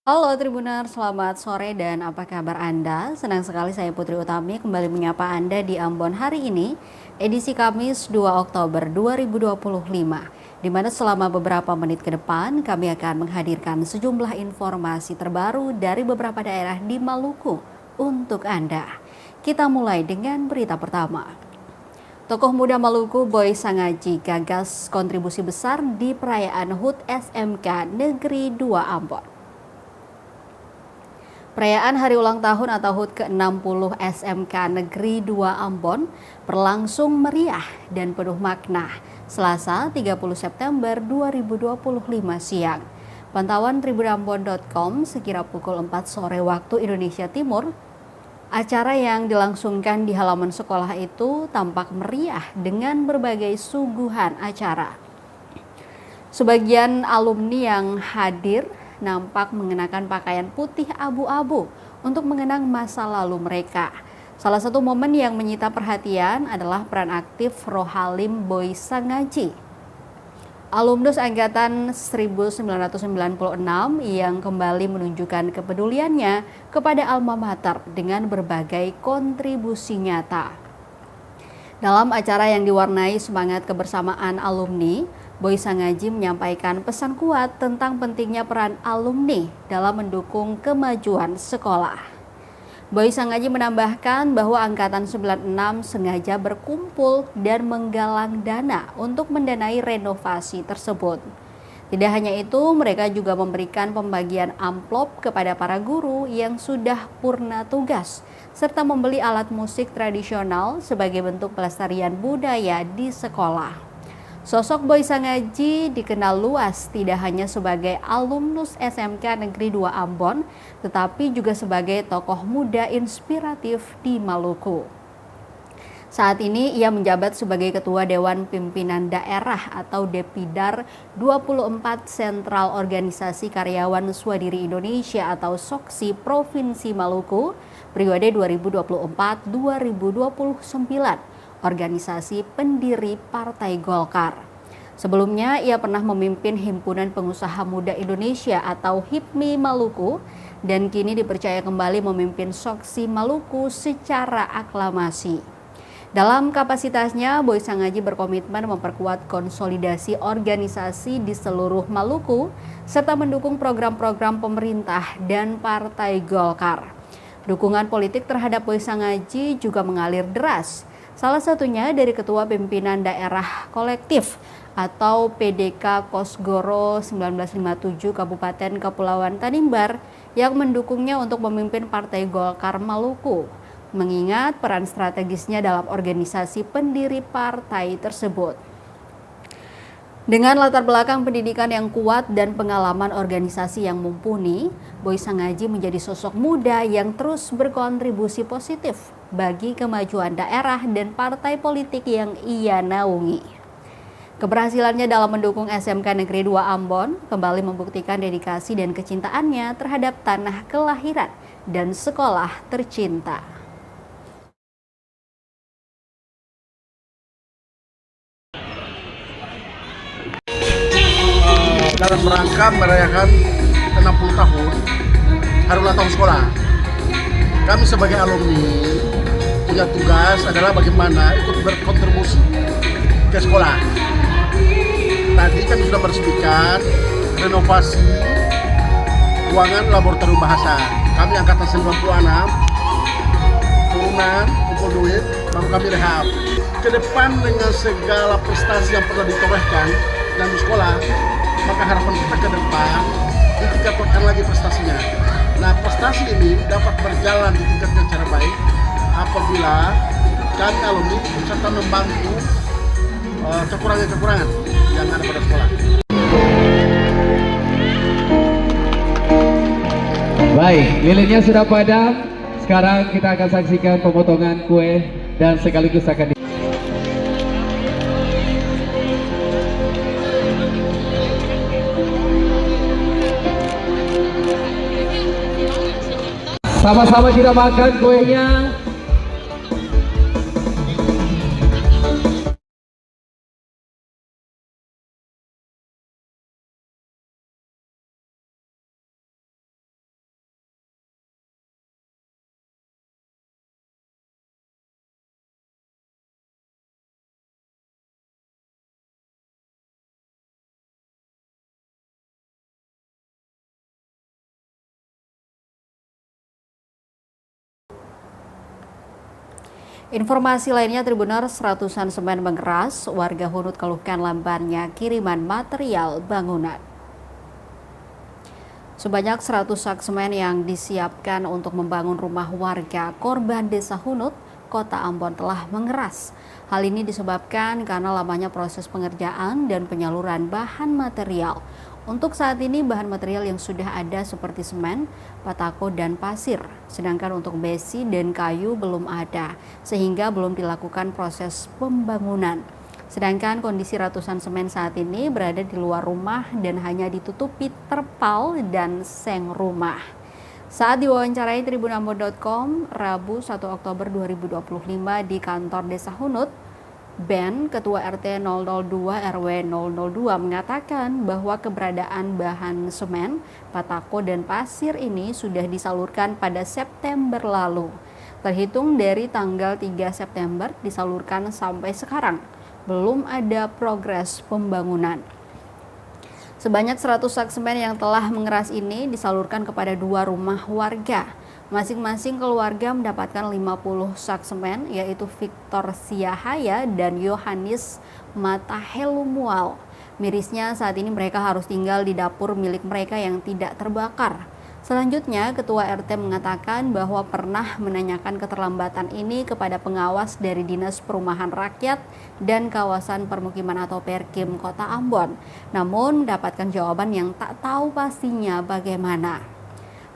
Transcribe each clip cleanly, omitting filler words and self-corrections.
Halo Tribuner, selamat sore dan apa kabar Anda? Senang sekali saya Putri Utami kembali menyapa Anda di Ambon hari ini, edisi Kamis 2 Oktober 2025, di mana selama beberapa menit ke depan kami akan menghadirkan sejumlah informasi terbaru dari beberapa daerah di Maluku untuk Anda. Kita mulai dengan berita pertama. Tokoh muda Maluku Boy Sangaji gagas kontribusi besar di perayaan HUT SMK Negeri 2 Ambon. Perayaan Hari Ulang Tahun atau HUT ke-60 SMK Negeri 2 Ambon berlangsung meriah dan penuh makna Selasa 30 September 2025 siang. Pantauan tribunambon.com sekira pukul 4 sore waktu Indonesia Timur, acara yang dilangsungkan di halaman sekolah itu tampak meriah dengan berbagai suguhan acara. Sebagian alumni yang hadir nampak mengenakan pakaian putih abu-abu untuk mengenang masa lalu mereka. Salah satu momen yang menyita perhatian adalah peran aktif Rohalim Boy Sangaji, alumnus angkatan 1996 yang kembali menunjukkan kepeduliannya kepada alma mater dengan berbagai kontribusi nyata. Dalam acara yang diwarnai semangat kebersamaan alumni, Boy Sangaji menyampaikan pesan kuat tentang pentingnya peran alumni dalam mendukung kemajuan sekolah. Boy Sangaji menambahkan bahwa Angkatan 96 sengaja berkumpul dan menggalang dana untuk mendanai renovasi tersebut. Tidak hanya itu, mereka juga memberikan pembagian amplop kepada para guru yang sudah purna tugas, serta membeli alat musik tradisional sebagai bentuk pelestarian budaya di sekolah. Sosok Boy Sangaji dikenal luas tidak hanya sebagai alumnus SMK Negeri 2 Ambon, tetapi juga sebagai tokoh muda inspiratif di Maluku. Saat ini ia menjabat sebagai Ketua Dewan Pimpinan Daerah atau Depidar 24 Sentral Organisasi Karyawan Swadiri Indonesia atau SOKSI Provinsi Maluku, periode 2024-2029. Organisasi pendiri Partai Golkar. Sebelumnya, ia pernah memimpin Himpunan Pengusaha Muda Indonesia atau HIPMI Maluku dan kini dipercaya kembali memimpin SOKSI Maluku secara aklamasi. Dalam kapasitasnya, Boy Sangaji berkomitmen memperkuat konsolidasi organisasi di seluruh Maluku serta mendukung program-program pemerintah dan Partai Golkar. Dukungan politik terhadap Boy Sangaji juga mengalir deras. Salah satunya dari Ketua Pimpinan Daerah Kolektif atau PDK Kosgoro 1957 Kabupaten Kepulauan Tanimbar yang mendukungnya untuk memimpin Partai Golkar Maluku, mengingat peran strategisnya dalam organisasi pendiri partai tersebut. Dengan latar belakang pendidikan yang kuat dan pengalaman organisasi yang mumpuni, Boy Sangaji menjadi sosok muda yang terus berkontribusi positif bagi kemajuan daerah dan partai politik yang ia naungi. Keberhasilannya dalam mendukung SMK Negeri 2 Ambon kembali membuktikan dedikasi dan kecintaannya terhadap tanah kelahiran dan sekolah tercinta. Dalam rangka merayakan 60 tahun Hari Ulang Tahun Sekolah, kami sebagai alumni punya tugas adalah bagaimana ikut berkontribusi ke sekolah. Tadi kami sudah meresmikan renovasi ruangan laboratorium bahasa. Kami angkatan 96 turunan kumpul duit baru kami rehab. Ke depan dengan segala prestasi yang pernah ditorehkan dalam sekolah, maka harapan kita ke depan ditingkatkan lagi prestasinya. Nah, prestasi ini dapat berjalan di tingkat yang cara baik apabila kami alumni serta membantu kekurangan-kekurangan yang ada pada sekolah. Baik, lilinnya sudah padam. Sekarang kita akan saksikan pemotongan kue dan sekaligus akan sama-sama kita makan kuenya. Informasi lainnya, Tribuners, ratusan semen mengeras, warga Hunut keluhkan lambannya kiriman material bangunan. Sebanyak 100 sak semen yang disiapkan untuk membangun rumah warga korban Desa Hunut, Kota Ambon telah mengeras. Hal ini disebabkan karena lamanya proses pengerjaan dan penyaluran bahan material. Untuk saat ini bahan material yang sudah ada seperti semen, batako, dan pasir. Sedangkan untuk besi dan kayu belum ada, sehingga belum dilakukan proses pembangunan. Sedangkan kondisi ratusan semen saat ini berada di luar rumah dan hanya ditutupi terpal dan seng rumah. Saat diwawancarai tribunambon.com, Rabu 1 Oktober 2025 di kantor Desa Hunut, Ben, Ketua RT 002 RW 002 mengatakan bahwa keberadaan bahan semen, batako, dan pasir ini sudah disalurkan pada September lalu. Terhitung dari tanggal 3 September disalurkan sampai sekarang, belum ada progres pembangunan. Sebanyak 100 sak semen yang telah mengeras ini disalurkan kepada 2 rumah warga. Masing-masing keluarga mendapatkan 50 sak semen, yaitu Victor Siahaya dan Yohanis Matahelumual. Mirisnya saat ini mereka harus tinggal di dapur milik mereka yang tidak terbakar. Selanjutnya, Ketua RT mengatakan bahwa pernah menanyakan keterlambatan ini kepada pengawas dari Dinas Perumahan Rakyat dan Kawasan Permukiman atau Perkim Kota Ambon, namun mendapatkan jawaban yang tak tahu pastinya bagaimana.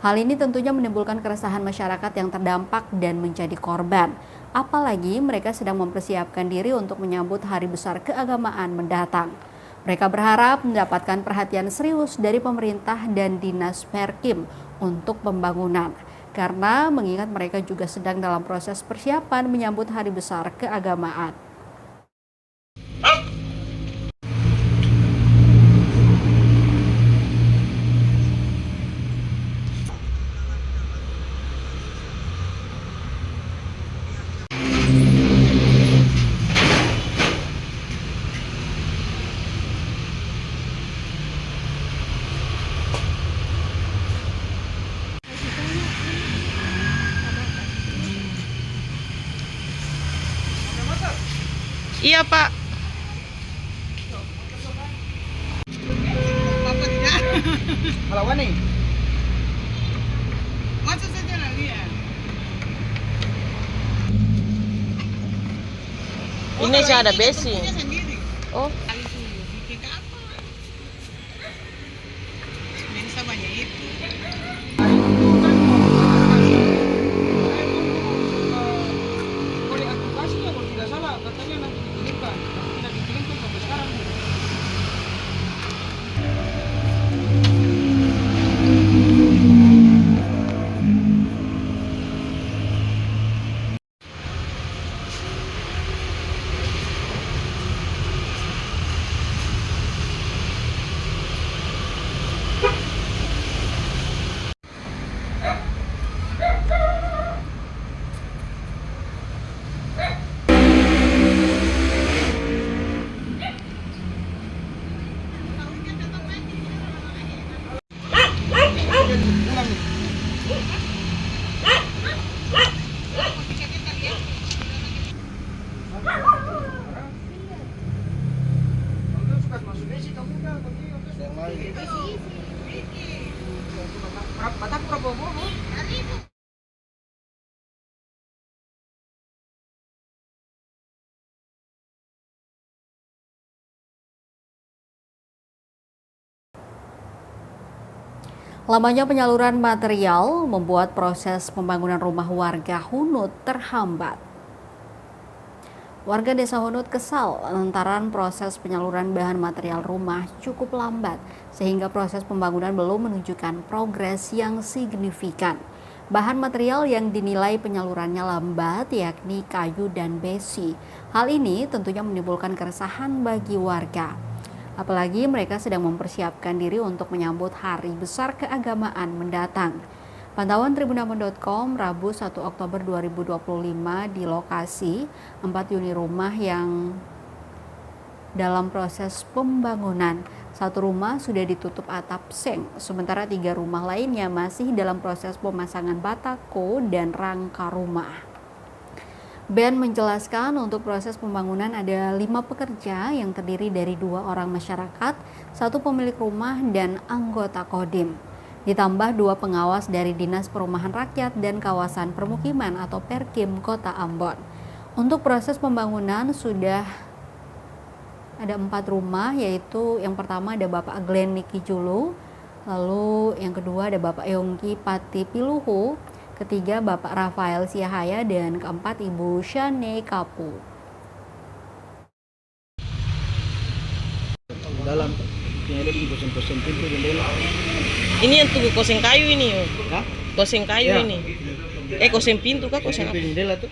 Hal ini tentunya menimbulkan keresahan masyarakat yang terdampak dan menjadi korban. Apalagi mereka sedang mempersiapkan diri untuk menyambut hari besar keagamaan mendatang. Mereka berharap mendapatkan perhatian serius dari pemerintah dan Dinas Perkim untuk pembangunan. Karena mengingat mereka juga sedang dalam proses persiapan menyambut hari besar keagamaan. Iya, Pak. Apa tidak? Melawan nih. Masa saja lah lihat. Ini sih ada besi. Punya sendiri. Oh, Kali dulu bikin apa? Bisa banyak itu. Oleh aplikasinya kalau tidak salah katanya nanti dikirimkan, tapi tidak dikirimkan sampai sekarang. Batak berapa? Lamanya penyaluran material membuat proses pembangunan rumah warga Hunut terhambat. Warga Desa Hunut kesal lantaran proses penyaluran bahan material rumah cukup lambat, sehingga proses pembangunan belum menunjukkan progres yang signifikan. Bahan material yang dinilai penyalurannya lambat yakni kayu dan besi. Hal ini tentunya menimbulkan keresahan bagi warga. Apalagi mereka sedang mempersiapkan diri untuk menyambut hari besar keagamaan mendatang. Pantauan tribunambon.com Rabu 1 Oktober 2025 di lokasi 4 unit rumah yang dalam proses pembangunan. Satu rumah sudah ditutup atap seng, sementara 3 rumah lainnya masih dalam proses pemasangan batako dan rangka rumah. Ben menjelaskan untuk proses pembangunan ada 5 pekerja yang terdiri dari 2 orang masyarakat, 1 pemilik rumah, dan anggota Kodim. Ditambah 2 pengawas dari Dinas Perumahan Rakyat dan Kawasan Permukiman atau Perkim Kota Ambon. Untuk proses pembangunan sudah ada 4 rumah, yaitu yang pertama ada Bapak Glenn Niki Julu, lalu yang kedua ada Bapak Yongki Pati Piluhu, ketiga Bapak Rafael Siahaya, dan keempat Ibu Shane Kapu. Dalam penyedot di kosen-kosen pintu jendela. Ini yang tunggu kosen kayu ini, yo. Hah? Kosen kayu Ya. ini. Kosen pintu kah kosen apa? Jendela tuh.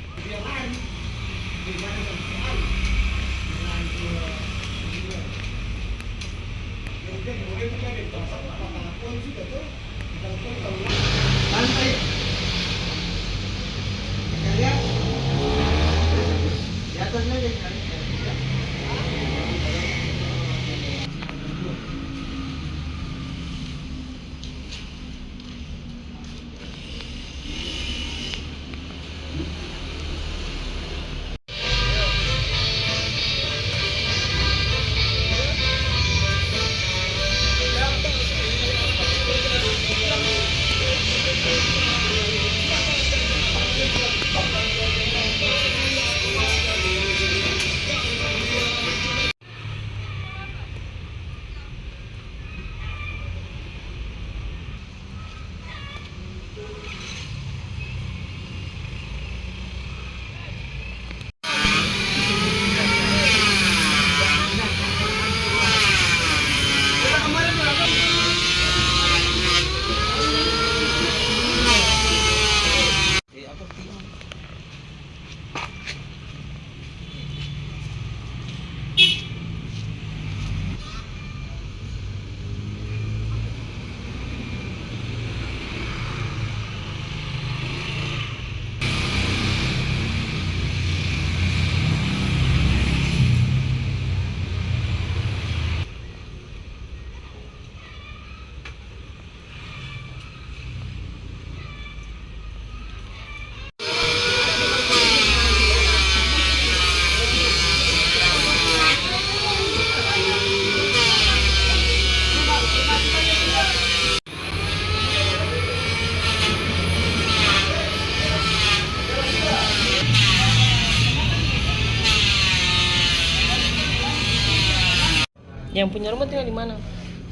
Yang punya rumah tinggal di mana?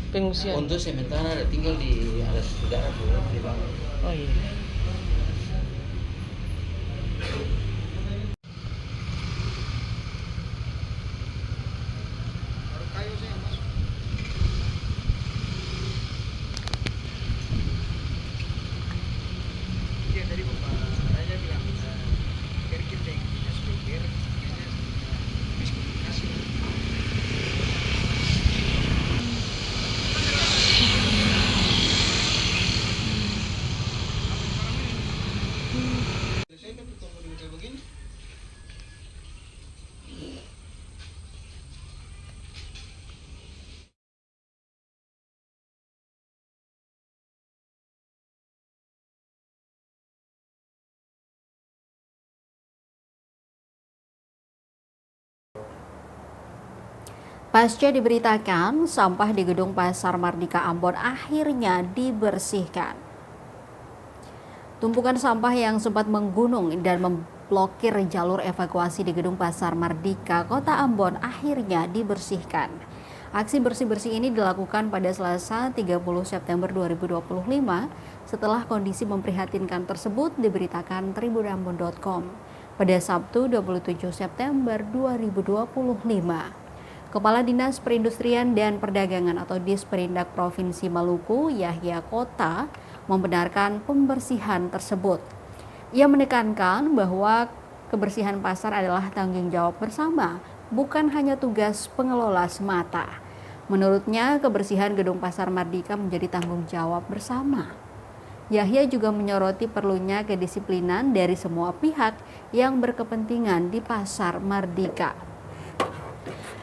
Pengungsian. Untuk sementara tinggal di ada saudara di bawah. Oh iya. Pasca diberitakan, sampah di gedung Pasar Mardika Ambon akhirnya dibersihkan. Tumpukan sampah yang sempat menggunung dan memblokir jalur evakuasi di gedung Pasar Mardika, Kota Ambon akhirnya dibersihkan. Aksi bersih-bersih ini dilakukan pada Selasa 30 September 2025 setelah kondisi memprihatinkan tersebut diberitakan tribunambon.com pada Sabtu 27 September 2025. Kepala Dinas Perindustrian dan Perdagangan atau Disperindak Provinsi Maluku, Yahya Kota, membenarkan pembersihan tersebut. Ia menekankan bahwa kebersihan pasar adalah tanggung jawab bersama, bukan hanya tugas pengelola semata. Menurutnya, kebersihan gedung Pasar Mardika menjadi tanggung jawab bersama. Yahya juga menyoroti perlunya kedisiplinan dari semua pihak yang berkepentingan di Pasar Mardika.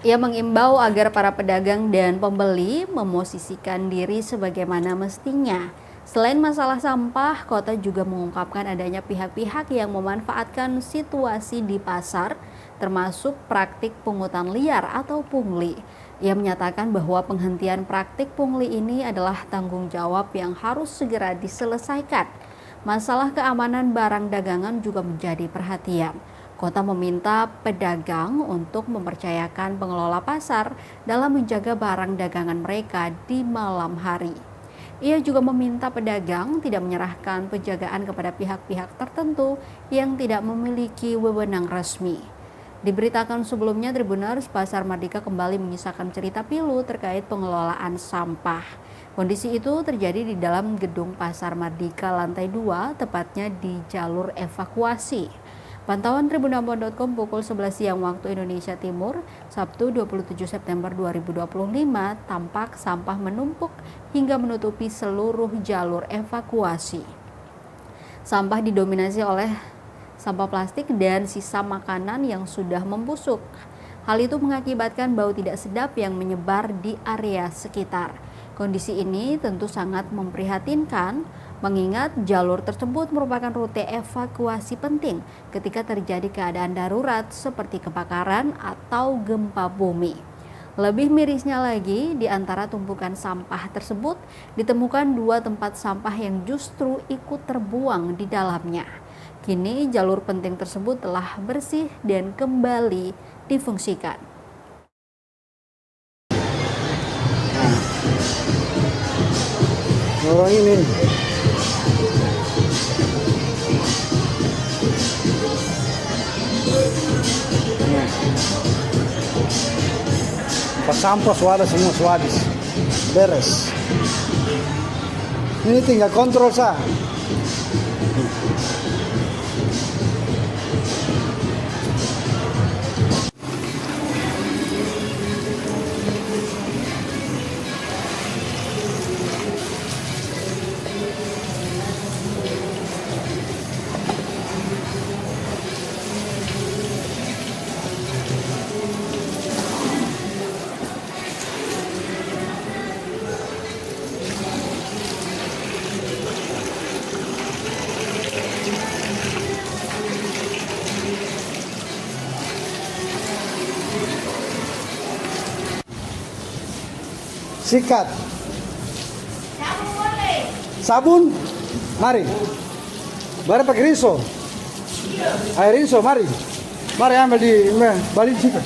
Ia mengimbau agar para pedagang dan pembeli memosisikan diri sebagaimana mestinya, Selain masalah sampah, kota juga mengungkapkan adanya pihak-pihak yang memanfaatkan situasi di pasar, termasuk praktik pungutan liar atau pungli. Ia menyatakan bahwa penghentian praktik pungli ini adalah tanggung jawab yang harus segera diselesaikan. Masalah keamanan barang dagangan juga menjadi perhatian. Kota meminta pedagang untuk mempercayakan pengelola pasar dalam menjaga barang dagangan mereka di malam hari. Ia juga meminta pedagang tidak menyerahkan penjagaan kepada pihak-pihak tertentu yang tidak memiliki wewenang resmi. Diberitakan sebelumnya, Tribuners, Pasar Mardika kembali menyisakan cerita pilu terkait pengelolaan sampah. Kondisi itu terjadi di dalam gedung Pasar Mardika lantai 2, tepatnya di jalur evakuasi. Pantauan tribunambon.com pukul 11 siang waktu Indonesia Timur, Sabtu 27 September 2025, tampak sampah menumpuk hingga menutupi seluruh jalur evakuasi. Sampah didominasi oleh sampah plastik dan sisa makanan yang sudah membusuk. Hal itu mengakibatkan bau tidak sedap yang menyebar di area sekitar. Kondisi ini tentu sangat memprihatinkan, mengingat jalur tersebut merupakan rute evakuasi penting ketika terjadi keadaan darurat seperti kebakaran atau gempa bumi. Lebih mirisnya lagi, di antara tumpukan sampah tersebut ditemukan 2 tempat sampah yang justru ikut terbuang di dalamnya. Kini jalur penting tersebut telah bersih dan kembali difungsikan. Orang ini pas sampah suara semua habis beres. Ini tinggal kontrol sah. Sikat. Sabun, mari. Mari pakai rinso. Air rinso, mari. Mari ambil di balik situ.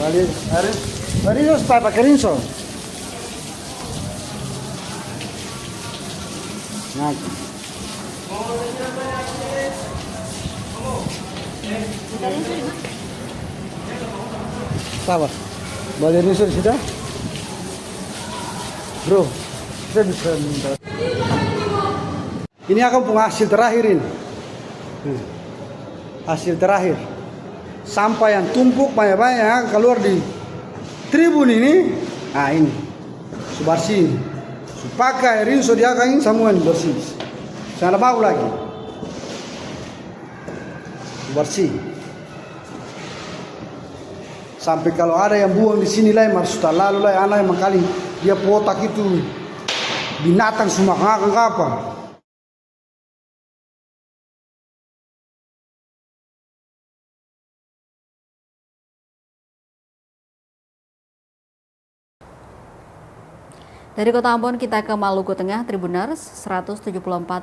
Balik air. Rinso supaya pakai rinso. Nah. Sabar. Balik rinso sudah. Bro, saya bisa minta. Ini akan punya hasil terakhir ini. Hasil terakhir. Sampah yang tumpuk banyak-banyak yang keluar di tribun ini. Nah ini, bersih. Pakai rinso dia akan semua ini bersih. Jangan bau lagi. Bersih. Sampai kalau ada yang buang di sini lah, harus lalu lah anak yang kali dia potak itu binatang semua ngakak apa. Dari Kota Ambon kita ke Maluku Tengah, Tribuners, 174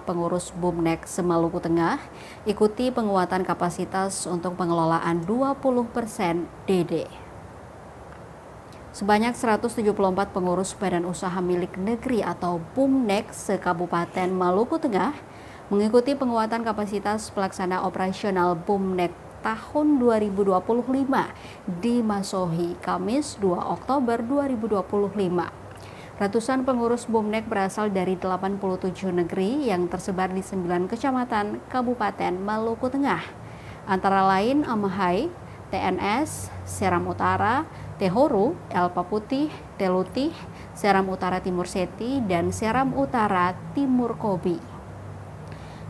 pengurus BUMNEK se-Maluku Tengah ikuti penguatan kapasitas untuk pengelolaan 20% DD. Sebanyak 174 pengurus badan usaha milik negeri atau BUMNEK se-Kabupaten Maluku Tengah mengikuti penguatan kapasitas pelaksana operasional BUMNEK tahun 2025 di Masohi, Kamis 2 Oktober 2025. Ratusan pengurus BUMNEK berasal dari 87 negeri yang tersebar di 9 kecamatan Kabupaten Maluku Tengah. Antara lain Amahai, TNS, Seram Utara, Tehoru, Elpa Putih, Telutih, Seram Utara Timur Seti, dan Seram Utara Timur Kobi.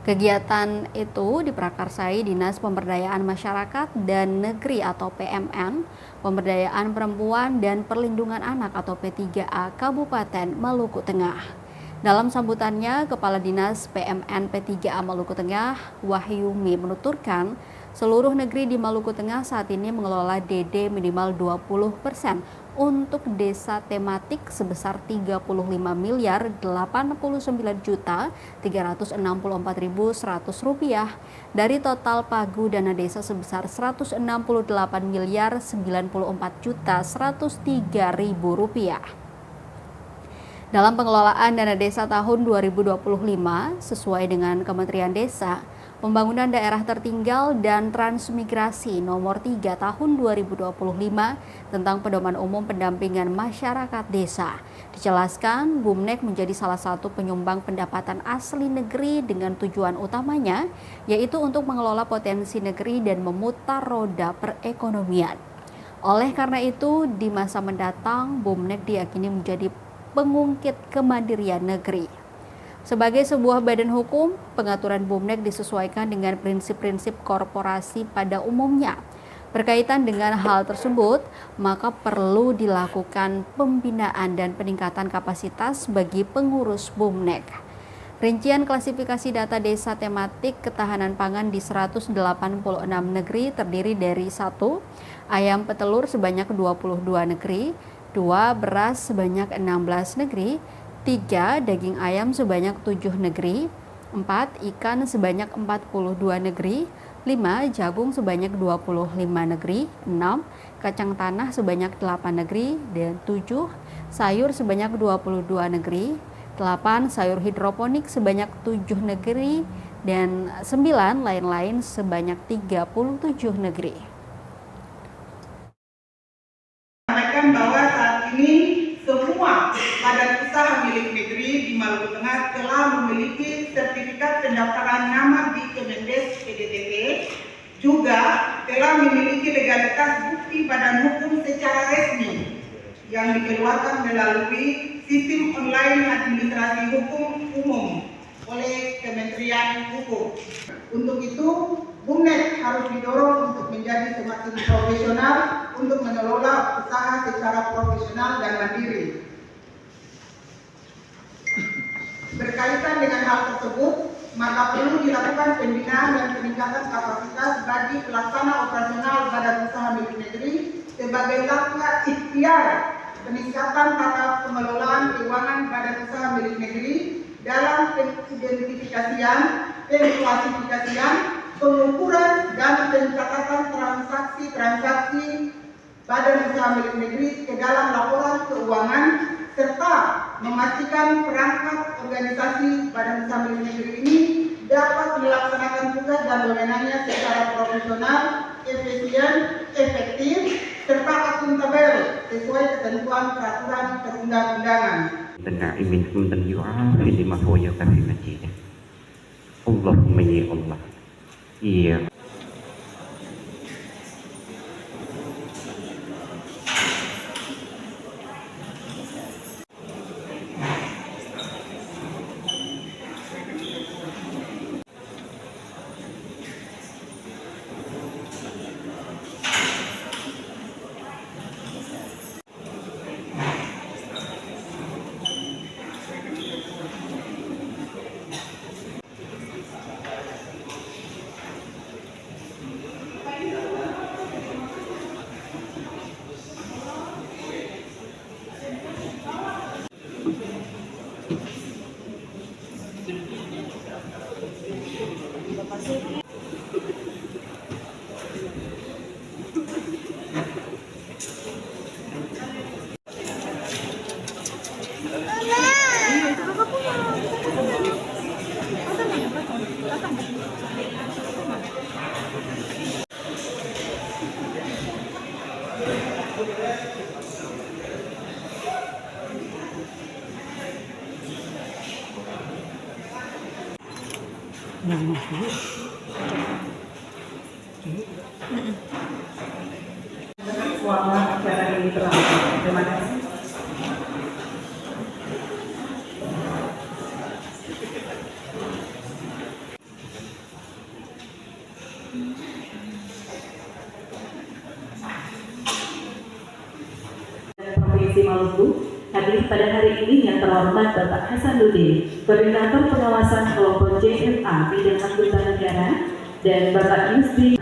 Kegiatan itu diprakarsai Dinas Pemberdayaan Masyarakat dan Negeri atau PMN, Pemberdayaan Perempuan dan Perlindungan Anak atau P3A Kabupaten Maluku Tengah. Dalam sambutannya, Kepala Dinas PMN P3A Maluku Tengah, Wahyumi, menuturkan seluruh negeri di Maluku Tengah saat ini mengelola DD minimal 20% untuk desa tematik sebesar 35 miliar 89 juta 364.100 rupiah dari total pagu dana desa sebesar 168 miliar 94 juta 103.000 rupiah. Dalam pengelolaan dana desa tahun 2025, sesuai dengan Kementerian Desa, Pembangunan Daerah Tertinggal dan Transmigrasi nomor 3 tahun 2025 tentang Pedoman Umum Pendampingan Masyarakat Desa. Dijelaskan, Bumnek menjadi salah satu penyumbang pendapatan asli negeri dengan tujuan utamanya, yaitu untuk mengelola potensi negeri dan memutar roda perekonomian. Oleh karena itu, di masa mendatang, Bumnek diyakini menjadi pengungkit kemandirian negeri. Sebagai sebuah badan hukum, pengaturan Bumnek disesuaikan dengan prinsip-prinsip korporasi pada umumnya. Berkaitan dengan hal tersebut, maka perlu dilakukan pembinaan dan peningkatan kapasitas bagi pengurus Bumnek. Rincian klasifikasi data desa tematik ketahanan pangan di 186 negeri terdiri dari 1. Ayam petelur sebanyak 22 negeri, 2. Beras sebanyak 16 negeri, 3. Daging ayam sebanyak 7 negeri, 4. Ikan sebanyak 42 negeri, 5. Jagung sebanyak 25 negeri, 6. Kacang tanah sebanyak 8 negeri, dan 7. Sayur sebanyak 22 negeri, 8. Sayur hidroponik sebanyak 7 negeri, dan 9 lain-lain sebanyak 37 negeri. Bahwa saat ini semua badan usaha milik negeri di Maluku Tengah telah memiliki sertifikat pendaftaran nama di Kemendes PDTT, juga telah memiliki legalitas bukti badan hukum secara resmi yang dikeluarkan melalui sistem online administrasi hukum umum oleh Kementerian Hukum. Untuk itu, Bumnek harus didorong untuk menjadi semakin profesional untuk mengelola usaha secara profesional dan mandiri. Berkaitan dengan hal tersebut, maka perlu dilakukan pembinaan dan peningkatan kapasitas bagi pelaksana operasional badan usaha milik negeri sebagai langkah ikhtiar peningkatan tata pengelolaan keuangan badan usaha milik negeri dalam pengidentifikasian, pengklasifikasian, pengukuran dan pencatatan transaksi badan usaha milik negeri ke dalam laporan keuangan, serta memastikan perangkat organisasi badan usaha milik negeri ini dapat melaksanakan tugas dan wewenangnya secara profesional, efisien, efektif, serta akuntabel sesuai ketentuan peraturan perundang-undangan. الناعم حمدا يعافي لما هو يكفي مجيده اللهم يا الله يا Selama acara ini berlangsung. Terima kasih. Provinsi Maluku hadir pada hari ini yang terhormat Bapak Hasanuddin, Koordinator Pengawasan Kelompok JMA Bidang Angkutan Negara, dan Bapak Yusri.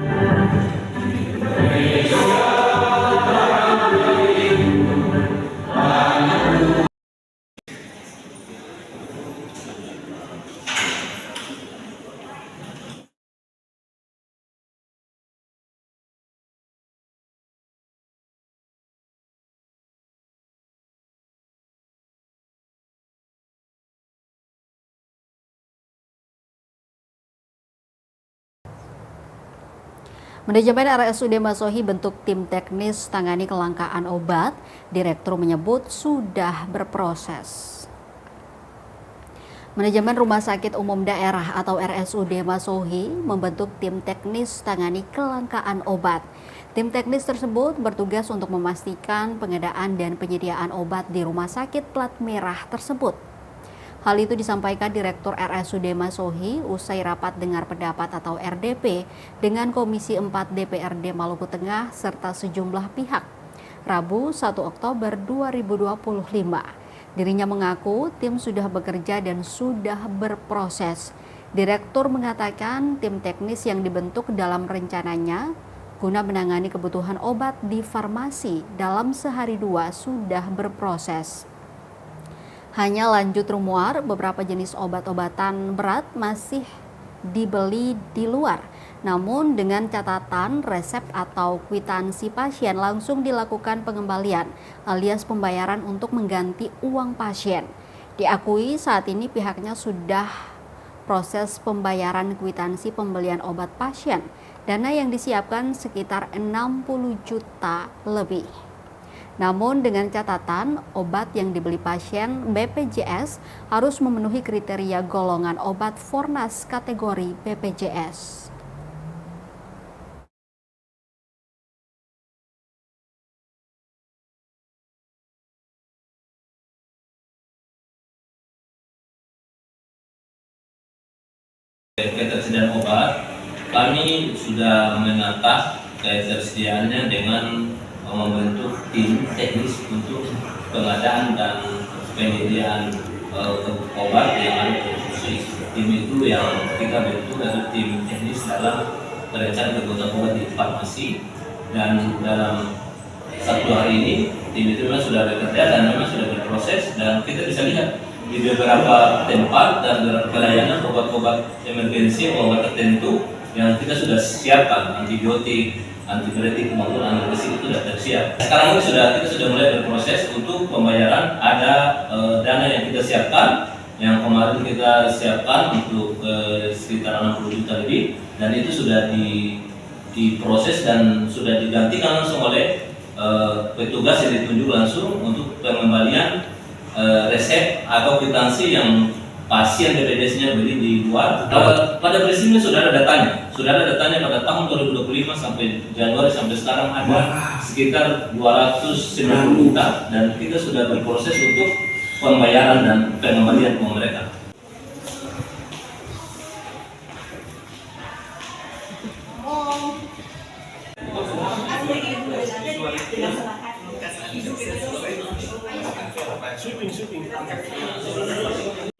Manajemen RSUD Masohi bentuk tim teknis tangani kelangkaan obat. Direktur menyebut sudah berproses. Manajemen Rumah Sakit Umum Daerah atau RSUD Masohi membentuk tim teknis tangani kelangkaan obat. Tim teknis tersebut bertugas untuk memastikan pengadaan dan penyediaan obat di rumah sakit plat merah tersebut. Hal itu disampaikan Direktur RSUD Masohi usai rapat dengar pendapat atau RDP dengan Komisi 4 DPRD Maluku Tengah serta sejumlah pihak. Rabu 1 Oktober 2025. Dirinya mengaku tim sudah bekerja dan sudah berproses. Direktur mengatakan tim teknis yang dibentuk dalam rencananya guna menangani kebutuhan obat di farmasi dalam sehari dua sudah berproses. Hanya lanjut rumuar, beberapa jenis obat-obatan berat masih dibeli di luar. Namun dengan catatan resep atau kwitansi pasien langsung dilakukan pengembalian alias pembayaran untuk mengganti uang pasien. Diakui saat ini pihaknya sudah proses pembayaran kwitansi pembelian obat pasien. Dana yang disiapkan sekitar 60 juta lebih. Namun dengan catatan obat yang dibeli pasien BPJS harus memenuhi kriteria golongan obat Fornas kategori BPJS. Ketersediaan obat, kami sudah menata ketersediaannya dengan membentuk tim teknis untuk pengadaan dan penyediaan obat yang ada di tim itu yang kita bentuk adalah tim teknis dalam perencanaan kebutuhan obat di farmasi, dan dalam 1 hari ini tim itu memang sudah bekerja dan memang sudah berproses, dan kita bisa lihat di beberapa tempat dan beberapa pelayanan obat-obat emergensi, obat tertentu yang kita sudah siapkan, antibiotik, antibiretik maupun anestesi itu sudah tersiap. Sekarang ini kita sudah mulai berproses untuk pembayaran. Ada dana yang kita siapkan, yang kemarin kita siapkan untuk sekitar 60 juta lebih, dan itu sudah diproses dan sudah digantikan langsung oleh petugas yang ditunjuk langsung untuk pengembalian resep atau kwitansi yang pasien BPJS-nya beli di luar. Pada prinsipnya sudah ada datanya pada tahun 2025 sampai Januari sampai sekarang ada sekitar 290 juta, dan kita sudah berproses untuk pembayaran dan pengembalian uang mereka.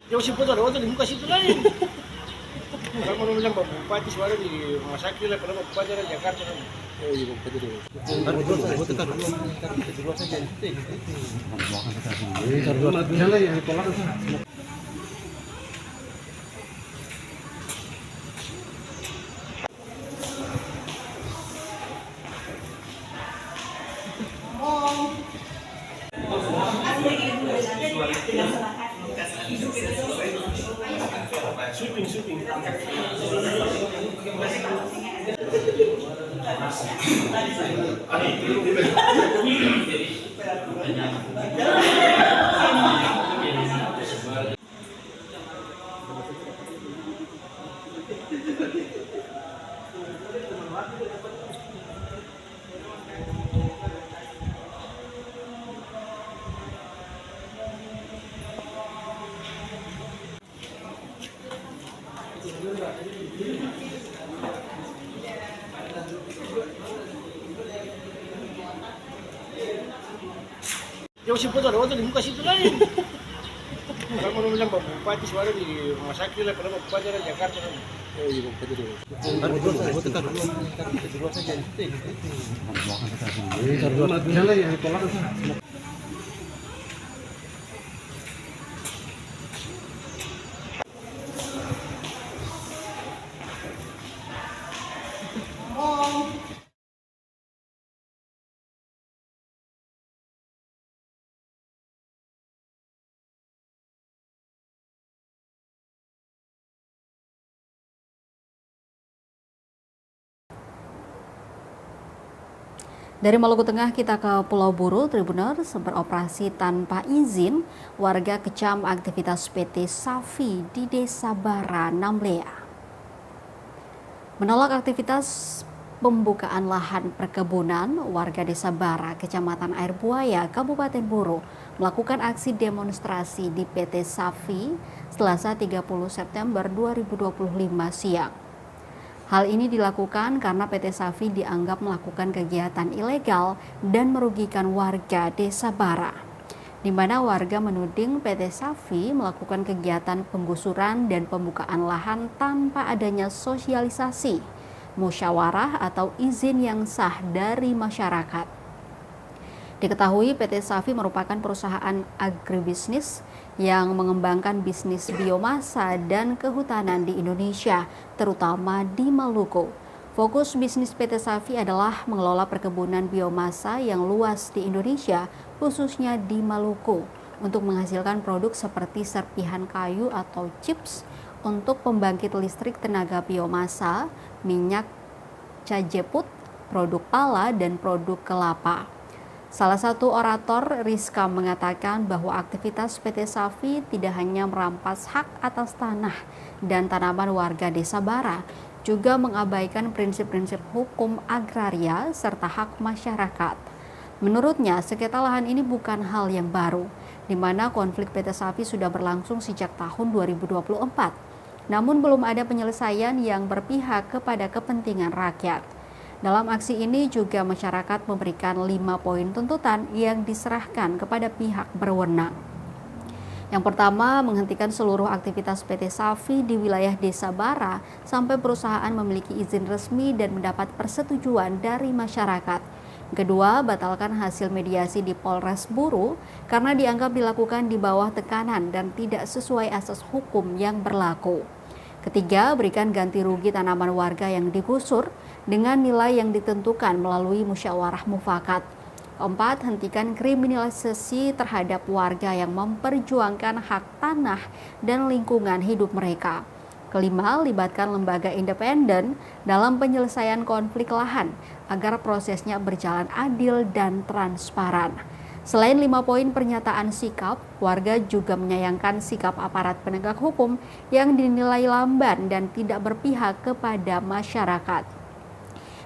Yang si putar waktu di muka situ lain. Kalau mau bilang Pak Bupati suara di rumah sakit lah, kalau Bupati ada Jakarta kan. Oh iya Bupati dulu. Syuting. Jauh si foto ada waktu di muka situ lain. Kalau mau bilang Pak Bupati suara di Rumah Sakit lah, kalau Bupati ada Jakarta kan. Oh iya Bupati dulu. Dari Maluku Tengah kita ke Pulau Buru, Tribuners beroperasi tanpa izin, warga kecam aktivitas PT Safi di Desa Bara, Namlea. Menolak aktivitas pembukaan lahan perkebunan, warga Desa Bara, Kecamatan Air Buaya, Kabupaten Buru, melakukan aksi demonstrasi di PT Safi Selasa 30 September 2025 siang. Hal ini dilakukan karena PT Safi dianggap melakukan kegiatan ilegal dan merugikan warga Desa Bara, di mana warga menuding PT Safi melakukan kegiatan penggusuran dan pembukaan lahan tanpa adanya sosialisasi, musyawarah atau izin yang sah dari masyarakat. Diketahui PT Safi merupakan perusahaan agribisnis yang mengembangkan bisnis biomasa dan kehutanan di Indonesia, terutama di Maluku. Fokus bisnis PT Safi adalah mengelola perkebunan biomasa yang luas di Indonesia, khususnya di Maluku, untuk menghasilkan produk seperti serpihan kayu atau chips untuk pembangkit listrik tenaga biomasa, minyak cajeput, produk pala, dan produk kelapa. Salah satu orator, Rizka, mengatakan bahwa aktivitas PT Safi tidak hanya merampas hak atas tanah dan tanaman warga Desa Bara, juga mengabaikan prinsip-prinsip hukum agraria serta hak masyarakat. Menurutnya, sengketa lahan ini bukan hal yang baru, di mana konflik PT Safi sudah berlangsung sejak tahun 2024. Namun belum ada penyelesaian yang berpihak kepada kepentingan rakyat. Dalam aksi ini juga masyarakat memberikan 5 poin tuntutan yang diserahkan kepada pihak berwenang. Yang pertama, menghentikan seluruh aktivitas PT Safi di wilayah Desa Bara sampai perusahaan memiliki izin resmi dan mendapat persetujuan dari masyarakat. Kedua, batalkan hasil mediasi di Polres Buru karena dianggap dilakukan di bawah tekanan dan tidak sesuai asas hukum yang berlaku. Ketiga, berikan ganti rugi tanaman warga yang digusur dengan nilai yang ditentukan melalui musyawarah mufakat. Keempat, hentikan kriminalisasi terhadap warga yang memperjuangkan hak tanah dan lingkungan hidup mereka. Kelima, libatkan lembaga independen dalam penyelesaian konflik lahan agar prosesnya berjalan adil dan transparan. Selain 5 poin pernyataan sikap, warga juga menyayangkan sikap aparat penegak hukum yang dinilai lamban dan tidak berpihak kepada masyarakat.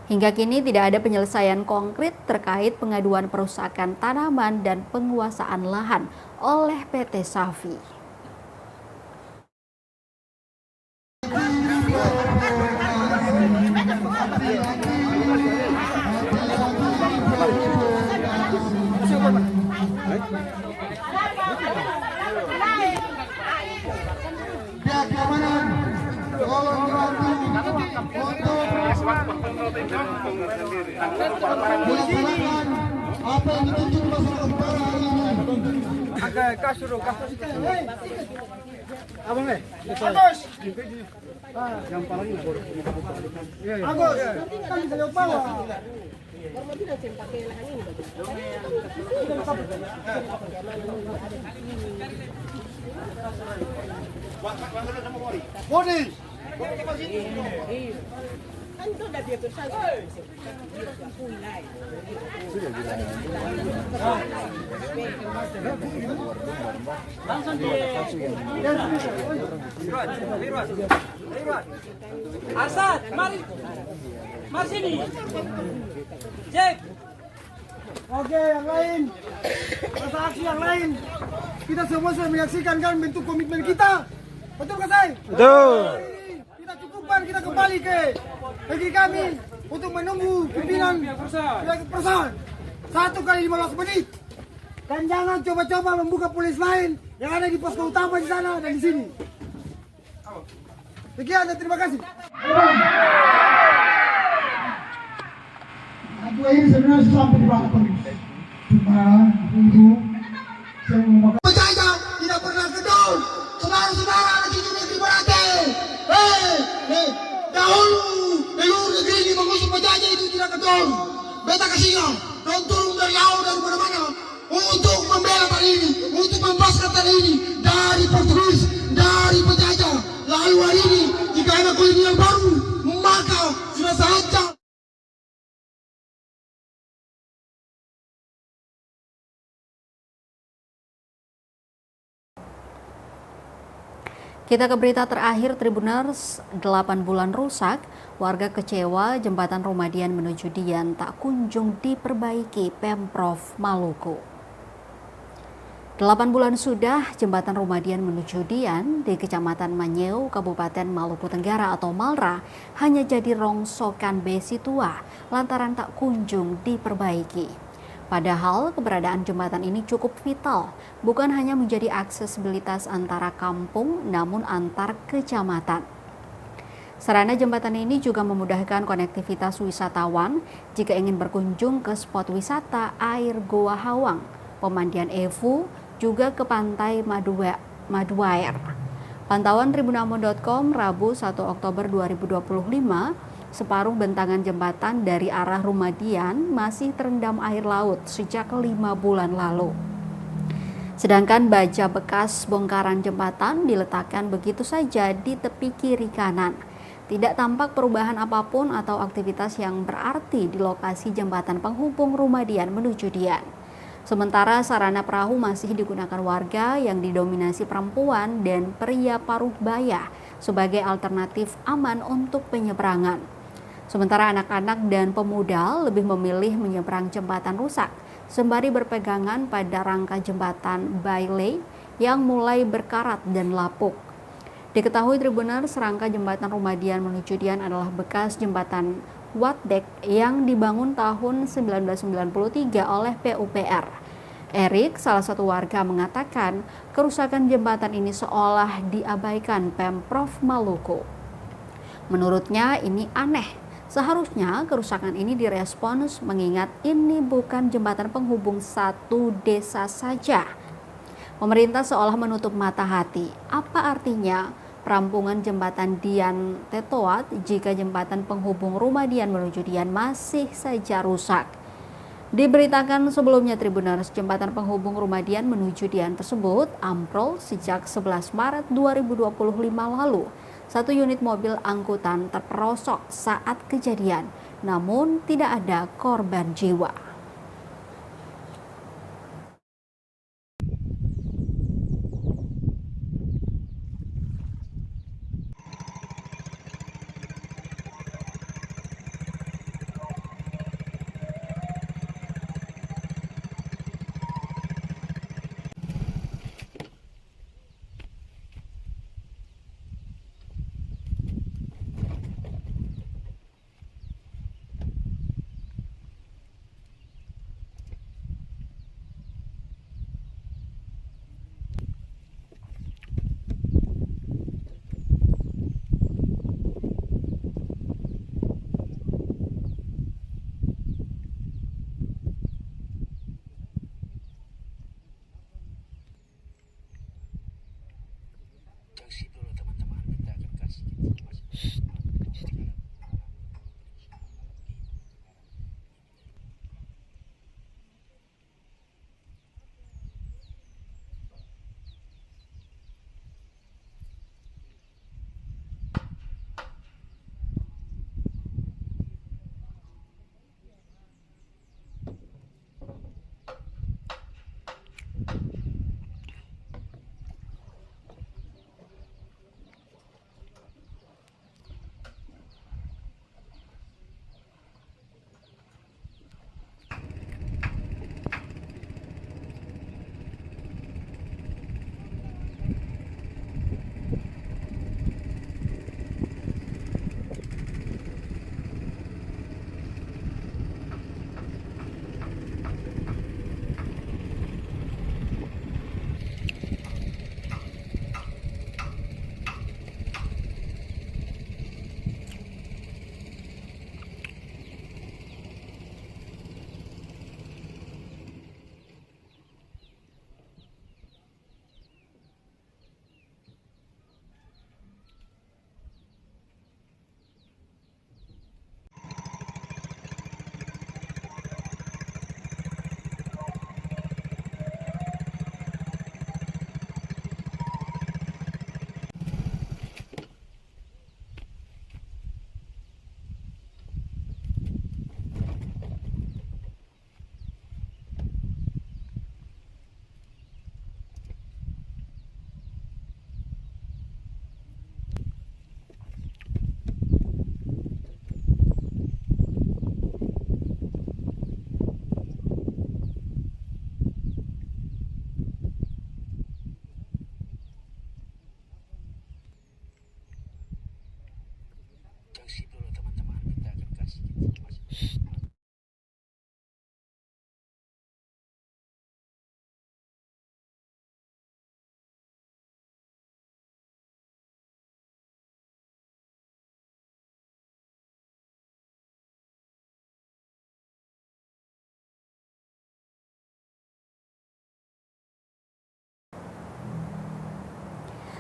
Hingga kini tidak ada penyelesaian konkret terkait pengaduan perusakan tanaman dan penguasaan lahan oleh PT Safi. Apa yang dituntut masyarakat Bara hari ini? Agak kasur. Abang Agus. Yang paling Agus. Kan bisa lewat bawah. Bodi. Kan itu udah diatur saja. Langsung di Arsad, mari sini. Cek. Oke, yang lain. Masa aksi yang lain. Kita semua sudah menyaksikan kan bentuk komitmen kita. Betul nggak, Say? Betul. Kita cukupkan, kita kembali ke negeri kami untuk menunggu pimpinan perusahaan 1 kali 15 menit. Dan jangan coba-coba membuka polis lain yang ada di posko utama di sana dan di sini. Sekian dan terima kasih. Aduh, ini sebenarnya sampai di belakang polis. Cuma untuk saya mau Penjaga tidak pernah gedor. Saudara-saudara anak cucu negeri berhati. Dahulu seluruh negeri ini mengusung penjajah itu tidak gedor. Beta kasih kau, kau turun dari laut dari mana-mana untuk membela tanah ini, untuk membebaskan tanah ini dari Portugis, dari penjajah. Lalu hari ini jika ada kolonial baru, maka sudah saja. Kita ke berita terakhir, Tribuners, 8 bulan rusak, warga kecewa jembatan Rumadian menuju Dian tak kunjung diperbaiki Pemprov Maluku. 8 bulan sudah jembatan Rumadian menuju Dian di Kecamatan Manyeu, Kabupaten Maluku Tenggara atau Malra hanya jadi rongsokan besi tua lantaran tak kunjung diperbaiki. Padahal keberadaan jembatan ini cukup vital, bukan hanya menjadi aksesibilitas antara kampung, namun antar kecamatan. Sarana jembatan ini juga memudahkan konektivitas wisatawan jika ingin berkunjung ke spot wisata air Goa Hawang, pemandian Evu, juga ke pantai Maduair. Pantauan tribunamon.com Rabu 1 Oktober 2025, separuh bentangan jembatan dari arah Rumadian masih terendam air laut sejak 5 bulan lalu. Sedangkan baja bekas bongkaran jembatan diletakkan begitu saja di tepi kiri kanan. Tidak tampak perubahan apapun atau aktivitas yang berarti di lokasi jembatan penghubung Rumadian menuju Dian. Sementara sarana perahu masih digunakan warga yang didominasi perempuan dan pria paruh baya sebagai alternatif aman untuk penyeberangan. Sementara anak-anak dan pemuda lebih memilih menyeberang jembatan rusak sembari berpegangan pada rangka jembatan Bailey yang mulai berkarat dan lapuk. Diketahui Tribuners, rangka jembatan Rumadian menuju Dian adalah bekas jembatan Watdek yang dibangun tahun 1993 oleh PUPR. Erik, salah satu warga, mengatakan kerusakan jembatan ini seolah diabaikan Pemprov Maluku. Menurutnya ini aneh. Seharusnya kerusakan ini direspons mengingat ini bukan jembatan penghubung satu desa saja. Pemerintah seolah menutup mata hati. Apa artinya perampungan jembatan Dian Tetoat jika jembatan penghubung Rumadian menuju Dian masih saja rusak? Diberitakan sebelumnya Tribuners, jembatan penghubung Rumadian menuju Dian tersebut ambrol sejak 11 Maret 2025 lalu. 1 unit mobil angkutan terperosok saat kejadian, namun tidak ada korban jiwa.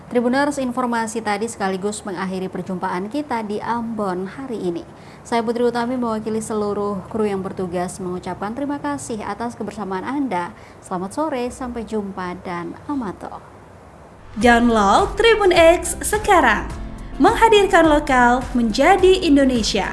Tribuners, informasi tadi sekaligus mengakhiri perjumpaan kita di Ambon hari ini. Saya Putri Utami mewakili seluruh kru yang bertugas mengucapkan terima kasih atas kebersamaan Anda. Selamat sore, sampai jumpa dan amato. Download Tribun X sekarang, menghadirkan lokal menjadi Indonesia.